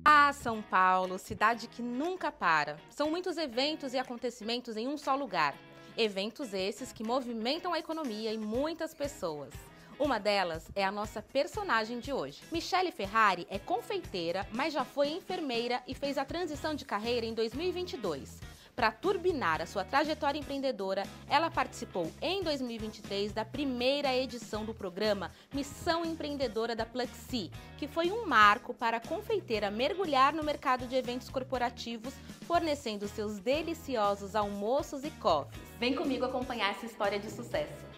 Ah, São Paulo, cidade que nunca para. São muitos eventos e acontecimentos em um só lugar. Eventos esses que movimentam a economia e muitas pessoas. Uma delas é a nossa personagem de hoje. Michele Ferrari é confeiteira, mas já foi enfermeira e fez a transição de carreira em 2022. Para turbinar a sua trajetória empreendedora, ela participou em 2023 da primeira edição do programa Missão Empreendedora da Pluxee, que foi um marco para a confeiteira mergulhar no mercado de eventos corporativos, fornecendo seus deliciosos almoços e coffees. Vem comigo acompanhar essa história de sucesso.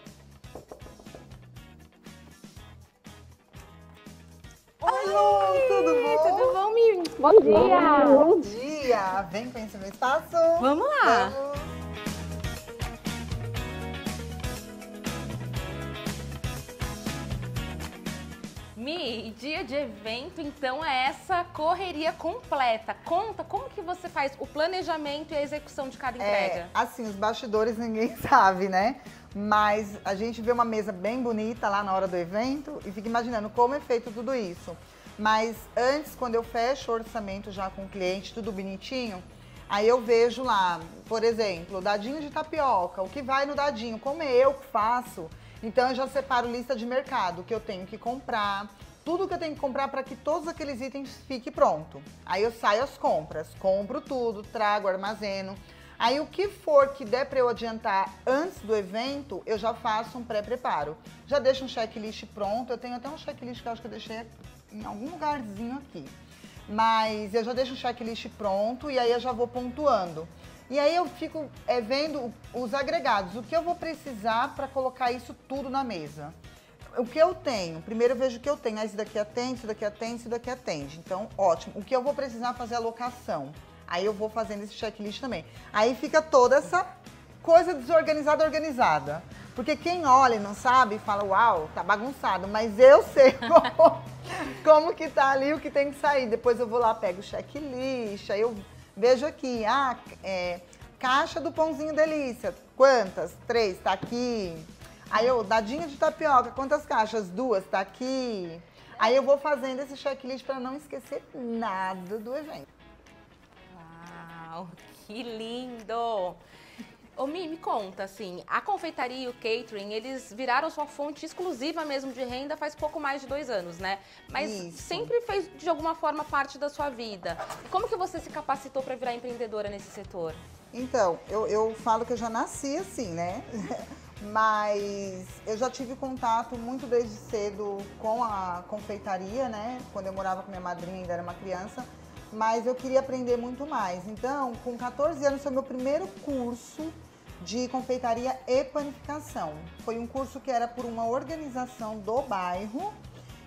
Oi, Lu, tudo bom? Tudo bom, Mimi? Bom dia! Bom dia! Vem conhecer meu espaço? Vamos lá! Vamos. Mi, dia de evento, então, é essa correria completa. Conta, como que você faz o planejamento e a execução de cada entrega? Assim, os bastidores ninguém sabe, né? Mas a gente vê uma mesa bem bonita lá na hora do evento e fica imaginando como é feito tudo isso. Mas antes, quando eu fecho o orçamento já com o cliente, tudo bonitinho, aí eu vejo lá, por exemplo, dadinho de tapioca, o que vai no dadinho, como é eu que faço. Então eu já separo lista de mercado, que eu tenho que comprar, tudo que eu tenho que comprar para que todos aqueles itens fiquem pronto. Aí eu saio às compras, compro tudo, trago, armazeno. Aí o que for que der para eu adiantar antes do evento, eu já faço um pré-preparo. Já deixo um checklist pronto, eu tenho até um checklist que eu acho que eu deixei em algum lugarzinho aqui. Mas eu já deixo um checklist pronto e aí eu já vou pontuando. E aí eu fico vendo os agregados, o que eu vou precisar para colocar isso tudo na mesa. O que eu tenho, primeiro eu vejo o que eu tenho, isso daqui atende, isso daqui atende, isso daqui atende. Então, ótimo. O que eu vou precisar fazer a locação. Aí eu vou fazendo esse checklist também. Aí fica toda essa coisa desorganizada, organizada. Porque quem olha e não sabe, fala, uau, tá bagunçado. Mas eu sei como que tá ali, o que tem que sair. Depois eu vou lá, pego o checklist, aí eu vejo aqui, caixa do pãozinho delícia. Quantas? 3, tá aqui. Aí eu, dadinho de tapioca, quantas caixas? 2, tá aqui. Aí eu vou fazendo esse checklist para não esquecer nada do evento. Uau, que lindo! Ô, Mi, me conta, assim, a confeitaria e o catering, eles viraram sua fonte exclusiva mesmo de renda faz pouco mais de 2 anos, né? Mas Isso. sempre fez, de alguma forma, parte da sua vida. Como que você se capacitou para virar empreendedora nesse setor? Então, eu falo que eu já nasci assim, né? Mas eu já tive contato muito desde cedo com a confeitaria, né? Quando eu morava com minha madrinha, ainda era uma criança. Mas eu queria aprender muito mais. Então, com 14 anos, foi meu primeiro curso de confeitaria e panificação. Foi um curso que era por uma organização do bairro.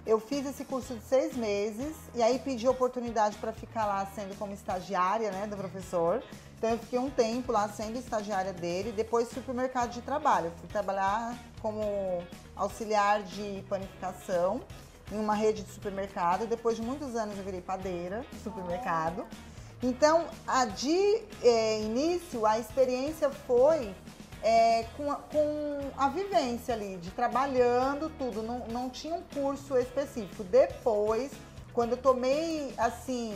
Eu fiz esse curso de 6 meses e aí pedi oportunidade para ficar lá sendo como estagiária, né, do professor. Então eu fiquei um tempo lá sendo estagiária dele, depois fui para o mercado de trabalho. Fui trabalhar como auxiliar de panificação em uma rede de supermercado. Depois de muitos anos eu virei padeira de supermercado. Então, de início, a experiência foi com a vivência ali, de trabalhando tudo, não tinha um curso específico. Depois, quando eu tomei, assim,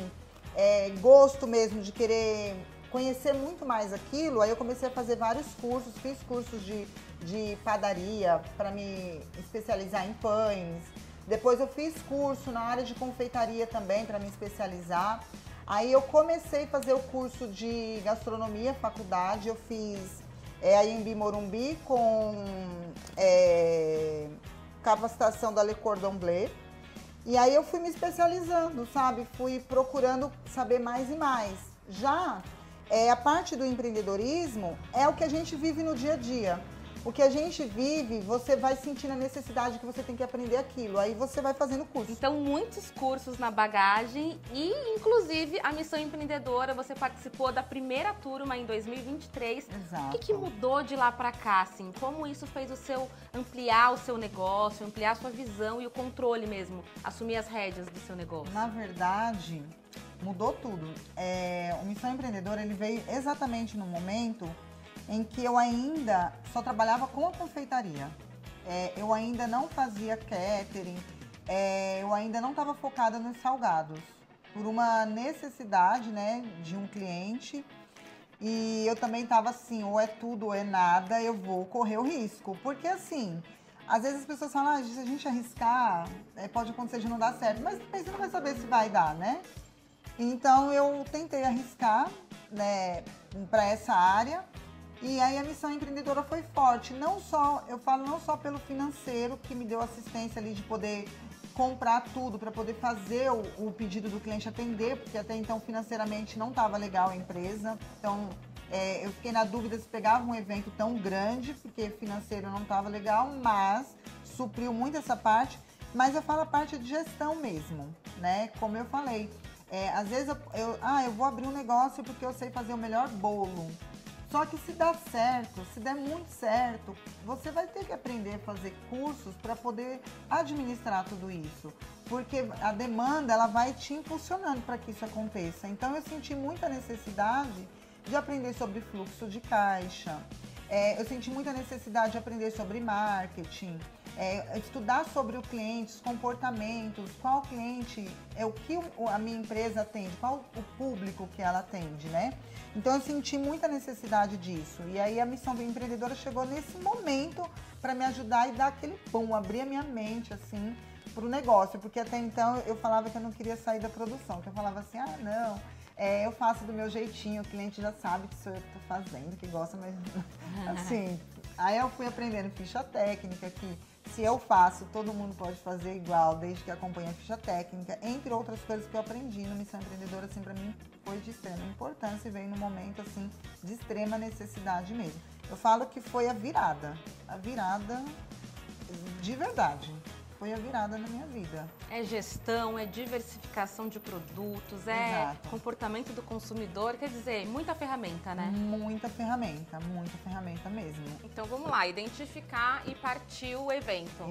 gosto mesmo de querer conhecer muito mais aquilo, aí eu comecei a fazer vários cursos, fiz cursos de padaria para me especializar em pães. Depois eu fiz curso na área de confeitaria também para me especializar. Aí eu comecei a fazer o curso de gastronomia, faculdade, eu fiz a Anhembi Morumbi com capacitação da Le Cordon Bleu. E aí eu fui me especializando, sabe? Fui procurando saber mais e mais. Já a parte do empreendedorismo é o que a gente vive no dia a dia. O que a gente vive, você vai sentindo a necessidade que você tem que aprender aquilo. Aí você vai fazendo curso. Então, muitos cursos na bagagem e, inclusive, a Missão Empreendedora, você participou da primeira turma em 2023. Exato. O que mudou de lá para cá, assim? Como isso fez ampliar o seu negócio, ampliar a sua visão e o controle mesmo, assumir as rédeas do seu negócio? Na verdade, mudou tudo. O Missão Empreendedora, ele veio exatamente no momento em que eu ainda só trabalhava com a confeitaria. Eu ainda não fazia catering, eu ainda não estava focada nos salgados. por uma necessidade, né, de um cliente. E eu também estava assim, ou é tudo ou é nada, eu vou correr o risco. Porque assim, às vezes as pessoas falam, se a gente arriscar, pode acontecer de não dar certo. Mas também você não vai saber se vai dar, né? Então eu tentei arriscar, né, para essa área. E aí a missão empreendedora foi forte. Não só, eu falo não só pelo financeiro, que me deu assistência ali de poder comprar tudo para poder fazer o pedido do cliente atender, porque até então financeiramente não estava legal a empresa. Então eu fiquei na dúvida se pegava um evento tão grande, porque financeiro não estava legal, mas supriu muito essa parte. Mas eu falo a parte de gestão mesmo, né? Como eu falei, às vezes eu vou abrir um negócio porque eu sei fazer o melhor bolo. Só que se dá certo, se der muito certo, você vai ter que aprender a fazer cursos para poder administrar tudo isso. Porque a demanda, ela vai te impulsionando para que isso aconteça. Então, eu senti muita necessidade de aprender sobre fluxo de caixa. Eu senti muita necessidade de aprender sobre marketing. Estudar sobre o cliente, os comportamentos, qual cliente, o que a minha empresa atende, qual o público que ela atende, né? Então eu senti muita necessidade disso. E aí a missão do empreendedora chegou nesse momento para me ajudar e dar aquele pum, abrir a minha mente assim para o negócio, porque até então eu falava que eu não queria sair da produção, que eu falava assim, não, eu faço do meu jeitinho, o cliente já sabe que sou eu que estou fazendo, que gosta, mas assim. Aí eu fui aprendendo ficha técnica, que se eu faço, todo mundo pode fazer igual, desde que acompanhe a ficha técnica, entre outras coisas que eu aprendi no Missão Empreendedora, assim, para mim foi de extrema importância e veio num momento, assim, de extrema necessidade mesmo. Eu falo que foi a virada de verdade. Foi a virada na minha vida. É gestão, é diversificação de produtos, Exato. Comportamento do consumidor, quer dizer, muita ferramenta, né? Muita ferramenta mesmo. Então vamos lá, identificar e partir o evento.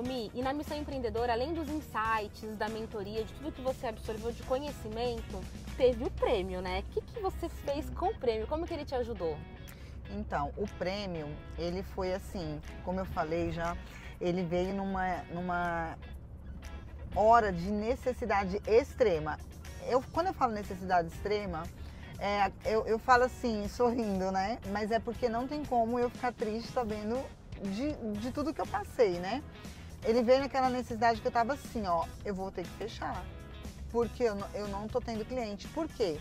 Mi, e na Missão Empreendedora, além dos insights, da mentoria, de tudo que você absorveu de conhecimento, teve o prêmio, né? O que você fez com o prêmio? Como que ele te ajudou? Então, o prêmio, ele foi assim, como eu falei já, ele veio numa hora de necessidade extrema. Quando eu falo necessidade extrema, eu falo assim, sorrindo, né? Mas é porque não tem como eu ficar triste sabendo de tudo que eu passei, né? Ele veio naquela necessidade que eu tava assim, eu vou ter que fechar, porque eu não tô tendo cliente. Por quê?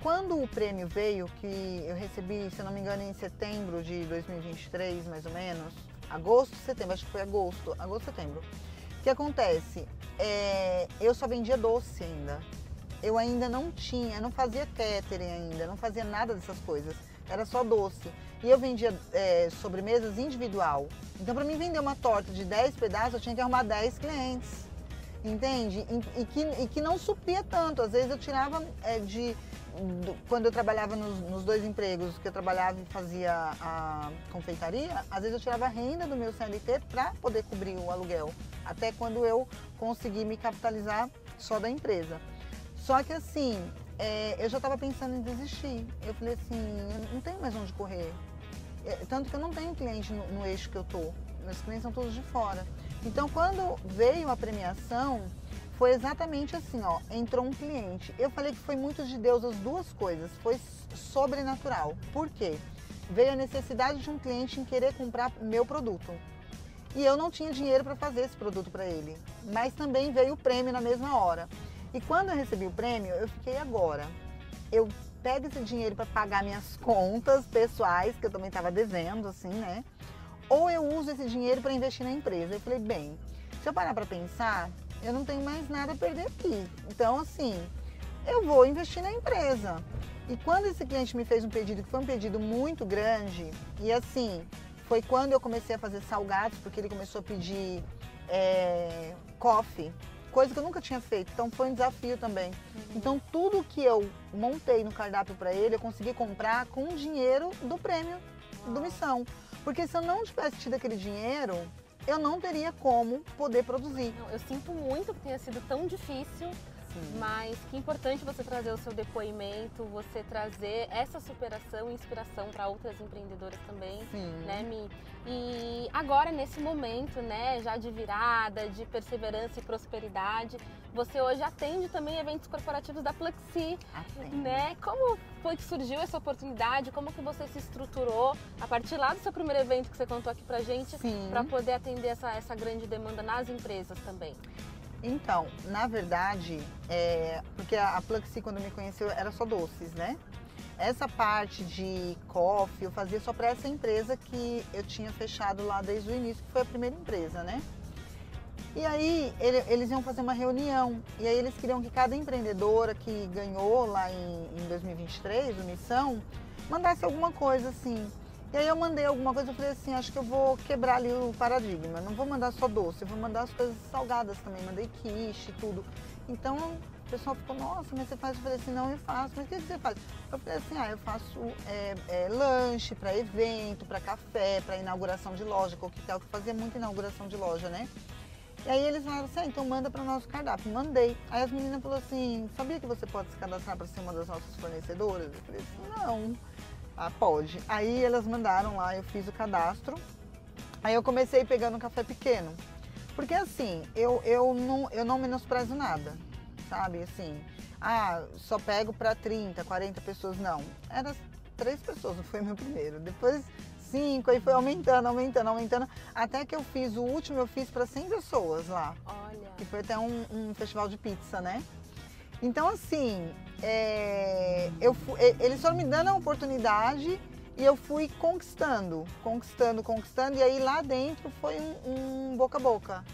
Quando o prêmio veio, que eu recebi, se eu não me engano, em setembro de 2023, mais ou menos, agosto, setembro, acho que foi agosto, setembro. O que acontece? Eu só vendia doce ainda. Eu ainda não fazia catering ainda, não fazia nada dessas coisas. Era só doce. E eu vendia sobremesas individual. Então, para mim vender uma torta de 10 pedaços, eu tinha que arrumar 10 clientes. Entende? E que não supria tanto. Às vezes eu tirava quando eu trabalhava nos dois empregos, que eu trabalhava e fazia a confeitaria, às vezes eu tirava a renda do meu CLT para poder cobrir o aluguel. Até quando eu consegui me capitalizar só da empresa. Só que assim, eu já estava pensando em desistir. Eu falei assim, eu não tenho mais onde correr. Tanto que eu não tenho cliente no eixo que eu tô. Meus clientes são todos de fora. Então, quando veio a premiação, foi exatamente assim, entrou um cliente. Eu falei que foi muito de Deus as duas coisas, foi sobrenatural. Por quê? Veio a necessidade de um cliente em querer comprar meu produto. E eu não tinha dinheiro para fazer esse produto para ele. Mas também veio o prêmio na mesma hora. E quando eu recebi o prêmio, eu fiquei agora. Eu pego esse dinheiro para pagar minhas contas pessoais, que eu também estava devendo, assim, né? Ou eu uso esse dinheiro para investir na empresa. Eu falei, bem, se eu parar para pensar, eu não tenho mais nada a perder aqui. Então, assim, eu vou investir na empresa. E quando esse cliente me fez um pedido, que foi um pedido muito grande, e assim, foi quando eu comecei a fazer salgados, porque ele começou a pedir coffee, coisa que eu nunca tinha feito, então foi um desafio também. Então tudo que eu montei no cardápio para ele, eu consegui comprar com o dinheiro do prêmio do Missão. Porque se eu não tivesse tido aquele dinheiro, eu não teria como poder produzir. Eu sinto muito que tenha sido tão difícil Mas que importante você trazer o seu depoimento, você trazer essa superação e inspiração para outras empreendedoras também, né, Mi? E agora, nesse momento, né, já de virada, de perseverança e prosperidade, você hoje atende também eventos corporativos da Pluxee, né? Como foi que surgiu essa oportunidade? Como que você se estruturou a partir lá do seu primeiro evento que você contou aqui pra gente, para poder atender essa grande demanda nas empresas também? Então, na verdade, porque a Pluxee, quando me conheceu, era só doces, né? Essa parte de coffee eu fazia só para essa empresa que eu tinha fechado lá desde o início, que foi a primeira empresa, né? E aí eles iam fazer uma reunião e aí eles queriam que cada empreendedora que ganhou lá em 2023, o Missão, mandasse alguma coisa assim. E aí eu mandei alguma coisa, eu falei assim, acho que eu vou quebrar ali o paradigma, não vou mandar só doce, eu vou mandar as coisas salgadas também, mandei quiche, tudo. Então o pessoal ficou, nossa, mas você faz? Eu falei assim, não, eu faço, mas o que você faz? Eu falei assim, eu faço lanche para evento, para café, para inauguração de loja, coquetel, que fazia muita inauguração de loja, né? E aí eles falaram assim, então manda para o nosso cardápio. Mandei. Aí as meninas falaram assim, sabia que você pode se cadastrar para ser uma das nossas fornecedoras? Eu falei assim, não. Pode. Aí elas mandaram lá, eu fiz o cadastro. Aí eu comecei pegando um café pequeno. Porque assim, eu não menosprezo nada, sabe? Assim, só pego para 30, 40 pessoas. Não. Era 3 pessoas, não foi meu primeiro. Depois 5, aí foi aumentando, até que eu fiz, o último eu fiz para 100 pessoas lá. Olha. Que foi até um festival de pizza, né? Então, assim, eles foram me dando a oportunidade e eu fui conquistando. E aí lá dentro foi um boca a boca.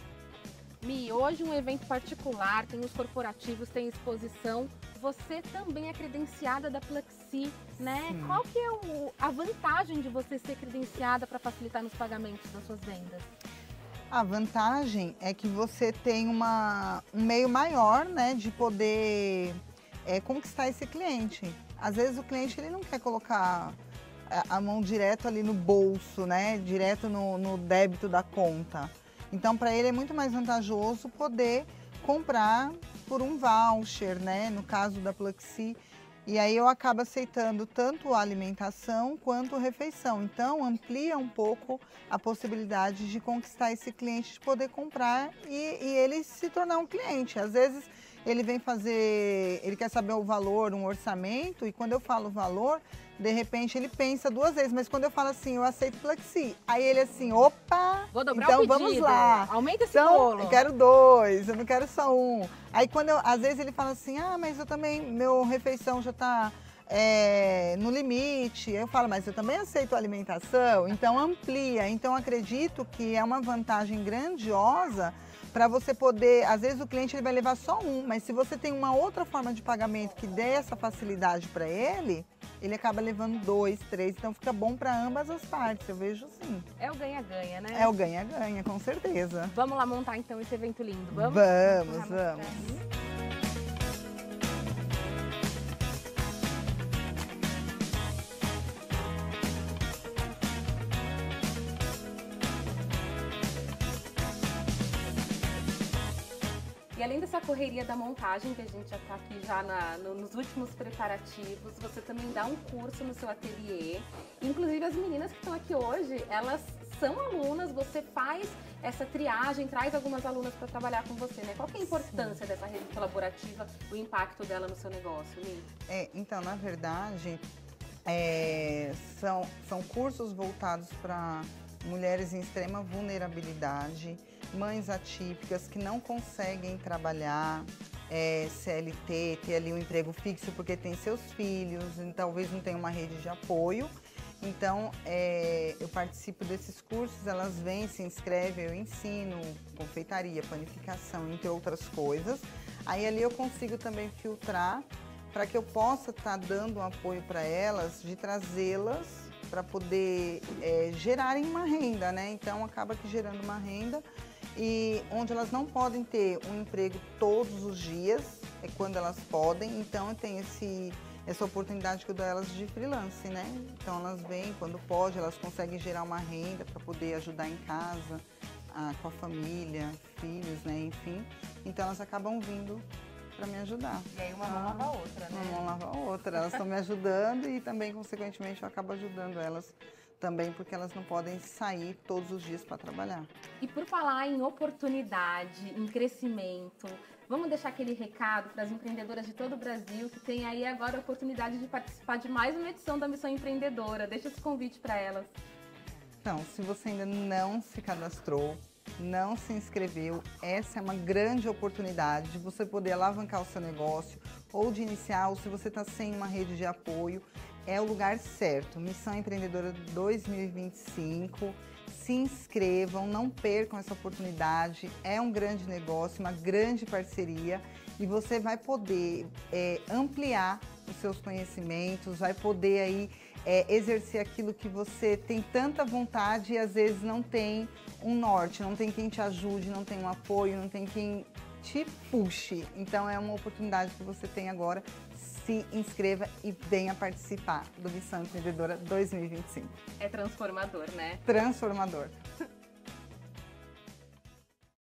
Mi, hoje um evento particular, tem os corporativos, tem exposição. Você também é credenciada da Pluxee, né? Sim. Qual que é a vantagem de você ser credenciada para facilitar nos pagamentos das suas vendas? A vantagem é que você tem um meio maior, né, de poder conquistar esse cliente. Às vezes o cliente ele não quer colocar a mão direto ali no bolso, né, direto no débito da conta. Então, para ele é muito mais vantajoso poder comprar por um voucher, né, no caso da Pluxee. E aí eu acabo aceitando tanto a alimentação quanto a refeição. Então, amplia um pouco a possibilidade de conquistar esse cliente, de poder comprar e ele se tornar um cliente. Às vezes, ele vem ele quer saber o valor, um orçamento, e quando eu falo valor, de repente ele pensa 2 vezes, mas quando eu falo assim, eu aceito Pluxee, aí ele assim, opa, vou dobrar então o pedido. Vamos lá. Aumenta esse então, bolo. Eu quero 2, eu não quero só 1. Aí às vezes ele fala assim, mas eu também, meu refeição já está no limite. Eu falo, mas eu também aceito alimentação, então amplia. Então acredito que é uma vantagem grandiosa para você poder, às vezes o cliente ele vai levar só 1, mas se você tem uma outra forma de pagamento que dê essa facilidade para ele acaba levando 2, 3, então fica bom para ambas as partes, eu vejo sim. É o ganha-ganha, né? É o ganha-ganha, com certeza. Vamos lá montar então esse evento lindo, vamos? Vamos. E além dessa correria da montagem, que a gente já está aqui já nos últimos preparativos, você também dá um curso no seu ateliê. Inclusive as meninas que estão aqui hoje, elas são alunas, você faz essa triagem, traz algumas alunas para trabalhar com você, né? Qual que é a importância dessa rede colaborativa, o impacto dela no seu negócio, Mi? Então, na verdade, são cursos voltados para mulheres em extrema vulnerabilidade, mães atípicas que não conseguem trabalhar CLT, ter ali um emprego fixo porque tem seus filhos, e talvez não tenha uma rede de apoio. Então, eu participo desses cursos, elas vêm, se inscrevem, eu ensino confeitaria, panificação, entre outras coisas. Aí ali eu consigo também filtrar para que eu possa estar dando um apoio para elas, de trazê-las para poder gerarem uma renda, né? Então, acaba que gerando uma renda e onde elas não podem ter um emprego todos os dias, é quando elas podem. Então, eu tenho essa oportunidade que eu dou a elas de freelance, né? Então, elas vêm quando pode, elas conseguem gerar uma renda para poder ajudar em casa, com a família, filhos, né? Enfim. Então, elas acabam vindo para me ajudar. E aí uma mão lava a outra, né? Uma mão lava a outra. Elas estão me ajudando e também, consequentemente, eu acabo ajudando elas também, porque elas não podem sair todos os dias para trabalhar. E por falar em oportunidade, em crescimento, vamos deixar aquele recado para as empreendedoras de todo o Brasil que tem aí agora a oportunidade de participar de mais uma edição da Missão Empreendedora. Deixa esse convite para elas. Então, se você ainda não se cadastrou, não se inscreveu, essa é uma grande oportunidade de você poder alavancar o seu negócio ou de iniciar, ou se você está sem uma rede de apoio, é o lugar certo. Missão Empreendedora 2025. Se inscrevam, não percam essa oportunidade. É um grande negócio, uma grande parceria e você vai poder ampliar os seus conhecimentos, vai poder aí exercer aquilo que você tem tanta vontade e às vezes não tem um norte, não tem quem te ajude, não tem um apoio, não tem quem te puxe. Então é uma oportunidade que você tem agora. Se inscreva e venha participar do Missão Empreendedora 2025. É transformador, né? Transformador.